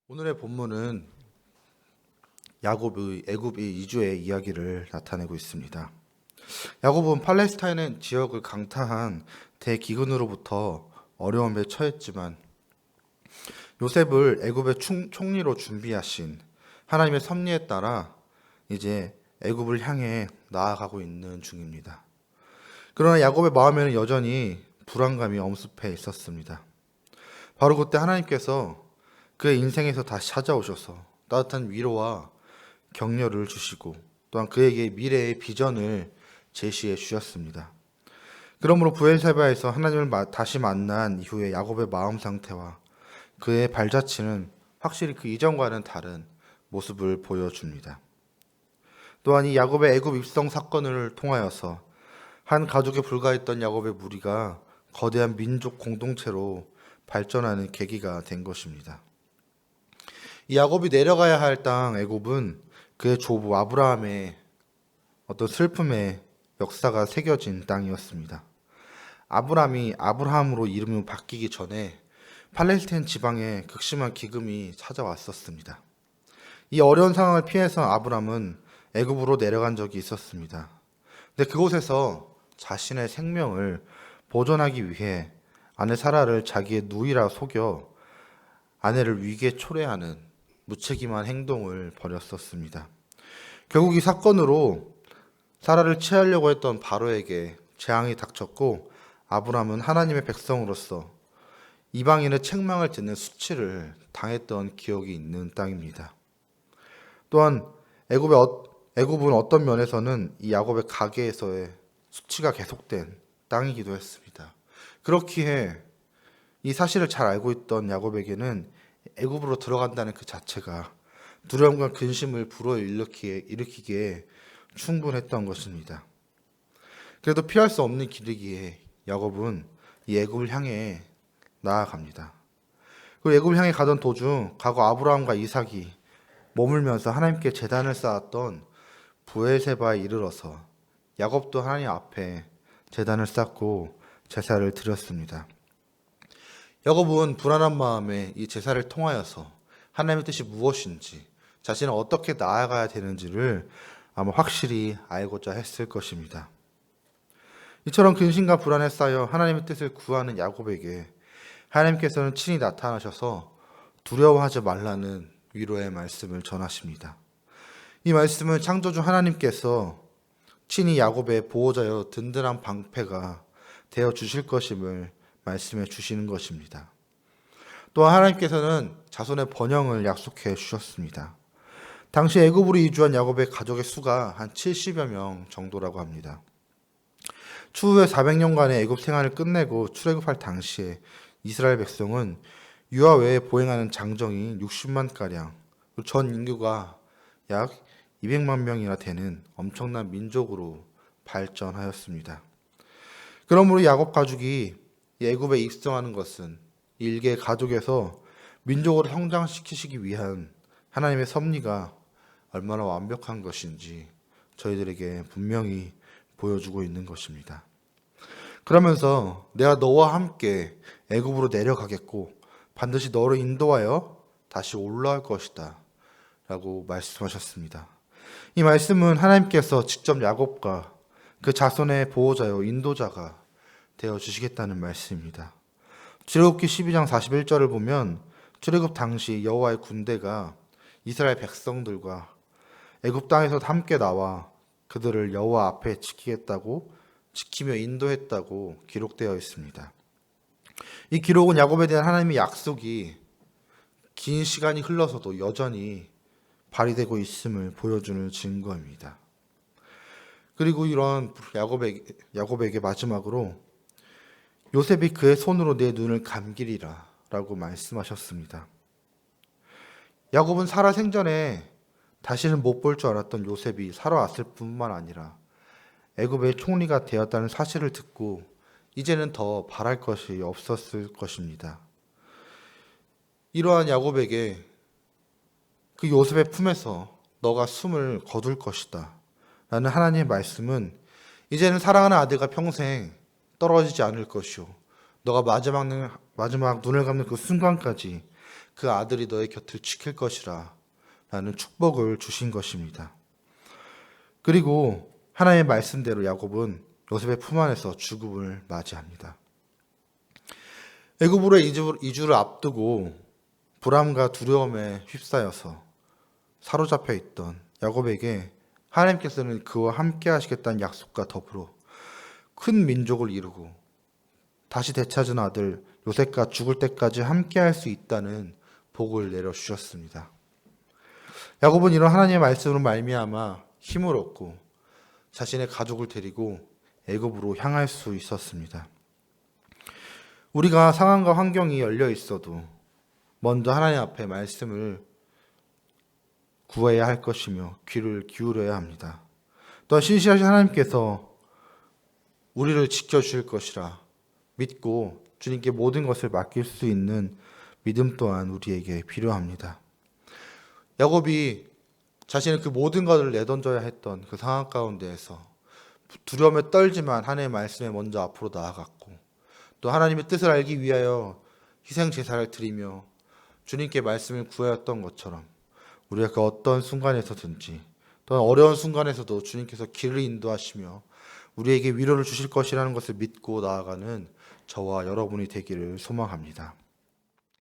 오늘의 본문은 야곱의 애굽의 이주의 이야기를 나타내고 있습니다. 야곱은 팔레스타인 지역을 강타한 대기근으로부터 어려움에 처했지만 요셉을 애굽의 총리로 준비하신 하나님의 섭리에 따라 이제 애굽을 향해 나아가고 있는 중입니다. 그러나 야곱의 마음에는 여전히 불안감이 엄습해 있었습니다. 바로 그때 하나님께서 그의 인생에서 다시 찾아오셔서 따뜻한 위로와 격려를 주시고 또한 그에게 미래의 비전을 제시해 주셨습니다. 그러므로 브엘세바에서 하나님을 다시 만난 이후에 야곱의 마음 상태와 그의 발자취는 확실히 그 이전과는 다른 모습을 보여줍니다. 또한 이 야곱의 애굽 입성 사건을 통하여서 한 가족에 불과했던 야곱의 무리가 거대한 민족 공동체로 발전하는 계기가 된 것입니다. 이 야곱이 내려가야 할 땅 애굽은 그의 조부 아브라함의 어떤 슬픔의 역사가 새겨진 땅이었습니다. 아브라함이 아브라함으로 이름이 바뀌기 전에 팔레스타인 지방에 극심한 기금이 찾아왔었습니다. 이 어려운 상황을 피해서 아브라함은 애굽으로 내려간 적이 있었습니다. 근데 그곳에서 자신의 생명을 보존하기 위해 아내 사라를 자기의 누이라 속여 아내를 위기에 초래하는 무책임한 행동을 벌였었습니다. 결국 이 사건으로 사라를 취하려고 했던 바로에게 재앙이 닥쳤고 아브라함은 하나님의 백성으로서 이방인의 책망을 듣는 수치를 당했던 기억이 있는 땅입니다. 또한 애굽은 어떤 면에서는 이 야곱의 가계에서의 수치가 계속된 땅이기도 했습니다. 그렇기에 이 사실을 잘 알고 있던 야곱에게는 애굽으로 들어간다는 그 자체가 두려움과 근심을 일으키기에 충분했던 것입니다. 그래도 피할 수 없는 길이기에 야곱은 이 애굽을 향해 나아갑니다. 그 애굽을 향해 가던 도중 과거 아브라함과 이삭이 머물면서 하나님께 제단을 쌓았던 브엘세바에 이르러서 야곱도 하나님 앞에 제단을 쌓고 제사를 드렸습니다. 야곱은 불안한 마음에 이 제사를 통하여서 하나님의 뜻이 무엇인지, 자신은 어떻게 나아가야 되는지를 아마 확실히 알고자 했을 것입니다. 이처럼 근심과 불안에 쌓여 하나님의 뜻을 구하는 야곱에게 하나님께서는 친히 나타나셔서 두려워하지 말라는 위로의 말씀을 전하십니다. 이 말씀은 창조주 하나님께서 친히 야곱의 보호자여 든든한 방패가 되어 주실 것임을 말씀해 주시는 것입니다. 또한 하나님께서는 자손의 번영을 약속해 주셨습니다. 당시 애굽으로 이주한 야곱의 가족의 수가 한 70여 명 정도라고 합니다. 추후에 400년간의 애굽 생활을 끝내고 출애굽할 당시에 이스라엘 백성은 유아 외에 보행하는 장정이 60만 가량, 전 인구가 약 200만 명이나 되는 엄청난 민족으로 발전하였습니다. 그러므로 야곱 가족이 애굽에 입성하는 것은 일개 가족에서 민족으로 성장시키시기 위한 하나님의 섭리가 얼마나 완벽한 것인지 저희들에게 분명히 보여주고 있는 것입니다. 그러면서 내가 너와 함께 애굽으로 내려가겠고 반드시 너를 인도하여 다시 올라올 것이다 라고 말씀하셨습니다. 이 말씀은 하나님께서 직접 야곱과 그 자손의 보호자요 인도자가 되어 주시겠다는 말씀입니다. 출애굽기 12장 41절을 보면 출애굽 당시 여호와의 군대가 이스라엘 백성들과 애굽 땅에서 함께 나와 그들을 여호와 앞에 지키며 인도했다고 기록되어 있습니다. 이 기록은 야곱에 대한 하나님의 약속이 긴 시간이 흘러서도 여전히 발휘되고 있음을 보여주는 증거입니다. 그리고 이런 야곱에게 마지막으로 요셉이 그의 손으로 내 눈을 감기리라 라고 말씀하셨습니다. 야곱은 사라 생전에 다시는 못 볼 줄 알았던 요셉이 살아왔을 뿐만 아니라 애굽의 총리가 되었다는 사실을 듣고 이제는 더 바랄 것이 없었을 것입니다. 이러한 야곱에게 그 요셉의 품에서 너가 숨을 거둘 것이다 라는 하나님의 말씀은 이제는 사랑하는 아들과 평생 떨어지지 않을 것이요 너가 마지막 눈을 감는 그 순간까지 그 아들이 너의 곁을 지킬 것이라 라는 축복을 주신 것입니다. 그리고 하나님의 말씀대로 야곱은 요셉의 품 안에서 죽음을 맞이합니다. 애굽으로 이주를 앞두고 불안과 두려움에 휩싸여서 사로잡혀 있던 야곱에게 하나님께서는 그와 함께 하시겠다는 약속과 더불어 큰 민족을 이루고 다시 되찾은 아들 요셉과 죽을 때까지 함께 할 수 있다는 복을 내려주셨습니다. 야곱은 이런 하나님의 말씀으로 말미암아 힘을 얻고 자신의 가족을 데리고 애굽으로 향할 수 있었습니다. 우리가 상황과 환경이 열려 있어도 먼저 하나님 앞에 말씀을 구해야 할 것이며 귀를 기울여야 합니다. 또한 신실하신 하나님께서 우리를 지켜주실 것이라 믿고 주님께 모든 것을 맡길 수 있는 믿음 또한 우리에게 필요합니다. 야곱이 자신의 그 모든 것을 내던져야 했던 그 상황 가운데에서 두려움에 떨지만 하나님의 말씀에 먼저 앞으로 나아갔고 또 하나님의 뜻을 알기 위하여 희생 제사를 드리며 주님께 말씀을 구하였던 것처럼 우리가 그 어떤 순간에서든지 또는 어려운 순간에서도 주님께서 길을 인도하시며 우리에게 위로를 주실 것이라는 것을 믿고 나아가는 저와 여러분이 되기를 소망합니다.